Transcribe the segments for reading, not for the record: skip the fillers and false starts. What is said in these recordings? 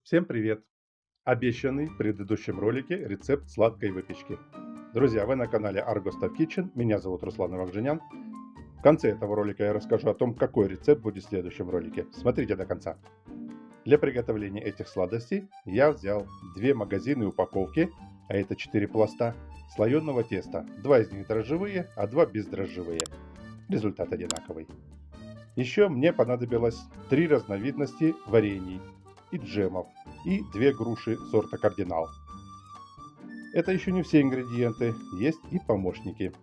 Всем привет! Обещанный в предыдущем ролике рецепт сладкой выпечки. Друзья, вы на канале Argostov Kitchen, меня зовут Руслан Ивакжинян. В конце этого ролика я расскажу о том, какой рецепт будет в следующем ролике. Смотрите до конца. Для приготовления этих сладостей я взял 2 магазинные упаковки, а это 4 пласта, слоеного теста. 2 из них дрожжевые, а 2 бездрожжевые. Результат одинаковый. Еще мне понадобилось 3 разновидности варений и джемов и 2 груши сорта кардинал. Это еще не все ингредиенты, есть и помощники.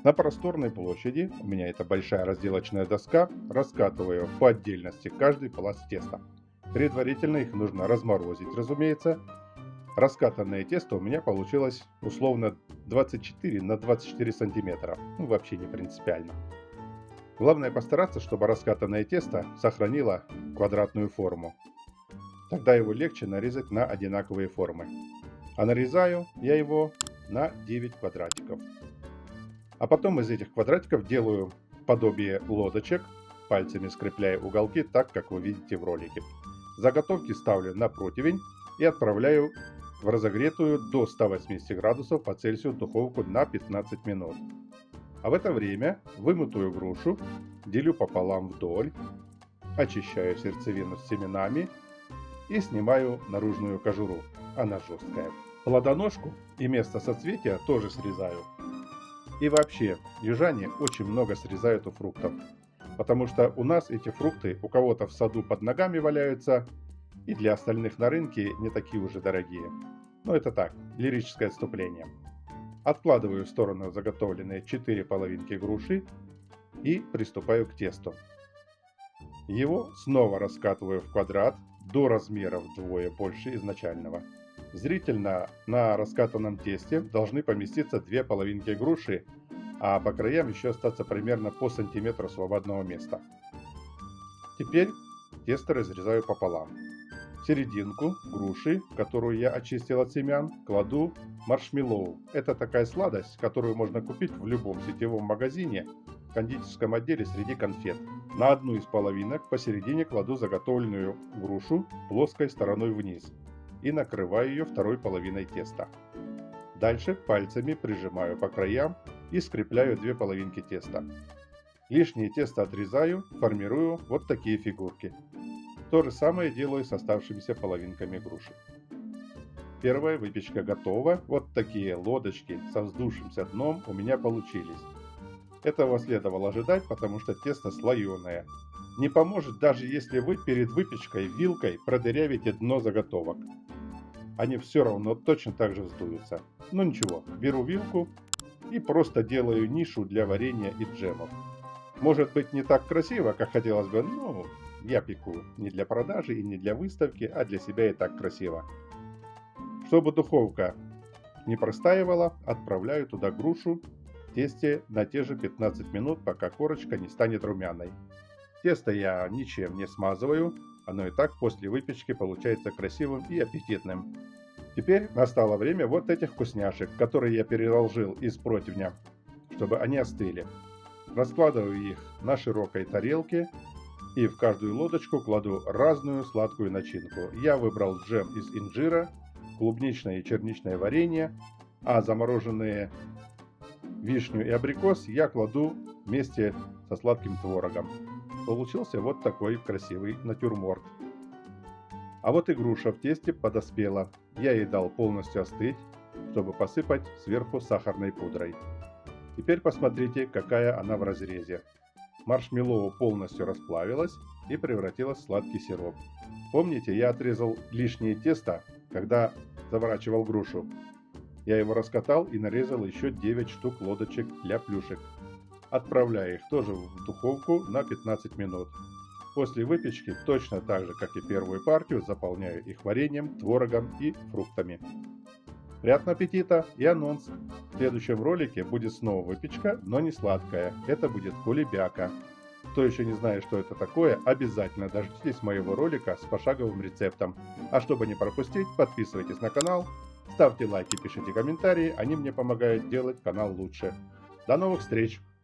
На просторной площади, у меня это большая разделочная доска, раскатываю по отдельности каждый пласт теста. Предварительно их нужно разморозить, разумеется. Раскатанное тесто у меня получилось условно 24 на 24 сантиметра. Вообще не принципиально. Главное постараться, чтобы раскатанное тесто сохранило квадратную форму. Тогда его легче нарезать на одинаковые формы. А нарезаю я его на 9 квадратиков. А потом из этих квадратиков делаю подобие лодочек, пальцами скрепляя уголки так, как вы видите в ролике. Заготовки ставлю на противень и отправляю в разогретую до 180 градусов по Цельсию духовку на 15 минут. А в это время вымытую грушу делю пополам вдоль, очищаю сердцевину с семенами и снимаю наружную кожуру, она жесткая. Плодоножку и место соцветия тоже срезаю. И вообще, южане очень много срезают у фруктов, потому что у нас эти фрукты у кого-то в саду под ногами валяются, и для остальных на рынке не такие уже дорогие. Но это так, лирическое отступление. Откладываю в сторону заготовленные 4 половинки груши и приступаю к тесту. Его снова раскатываю в квадрат до размера вдвое больше изначального. Зрительно на раскатанном тесте должны поместиться 2 половинки груши, а по краям еще остаться примерно по сантиметру свободного места. Теперь тесто разрезаю пополам. В серединку груши, которую я очистил от семян, кладу маршмеллоу. Это такая сладость, которую можно купить в любом сетевом магазине, в кондитерском отделе среди конфет. На одну из половинок посередине кладу заготовленную грушу плоской стороной вниз и накрываю ее второй половиной теста. Дальше пальцами прижимаю по краям и скрепляю 2 половинки теста. Лишнее тесто отрезаю, формирую вот такие фигурки. То же самое делаю с оставшимися половинками груши. Первая выпечка готова. Вот такие лодочки со вздувшимся дном у меня получились. Этого следовало ожидать, потому что тесто слоеное. Не поможет, даже если вы перед выпечкой вилкой продырявите дно заготовок. Они все равно точно так же вздуются. Но ничего, беру вилку и просто делаю нишу для варенья и джемов. Может быть не так красиво, как хотелось бы, но я пеку не для продажи и не для выставки, а для себя и так красиво. Чтобы духовка не простаивала, отправляю туда грушу в тесте на те же 15 минут, пока корочка не станет румяной. Тесто я ничем не смазываю, оно и так после выпечки получается красивым и аппетитным. Теперь настало время вот этих вкусняшек, которые я переложил из противня, чтобы они остыли. Раскладываю их на широкой тарелке и в каждую лодочку кладу разную сладкую начинку. Я выбрал джем из инжира, клубничное и черничное варенье, а замороженные вишню и абрикос я кладу вместе со сладким творогом. Получился вот такой красивый натюрморт. А вот и груша в тесте подоспела. Я ей дал полностью остыть, чтобы посыпать сверху сахарной пудрой. Теперь посмотрите, какая она в разрезе. Маршмеллоу полностью расплавилась и превратилась в сладкий сироп. Помните, я отрезал лишнее тесто, когда заворачивал грушу. Я его раскатал и нарезал еще 9 штук лодочек для плюшек. Отправляю их тоже в духовку на 15 минут. После выпечки точно так же, как и первую партию, заполняю их вареньем, творогом и фруктами. Приятного аппетита и анонс. В следующем ролике будет снова выпечка, но не сладкая. Это будет кулебяка. Кто еще не знает, что это такое, обязательно дождитесь моего ролика с пошаговым рецептом. А чтобы не пропустить, подписывайтесь на канал, ставьте лайки, пишите комментарии, они мне помогают делать канал лучше. До новых встреч!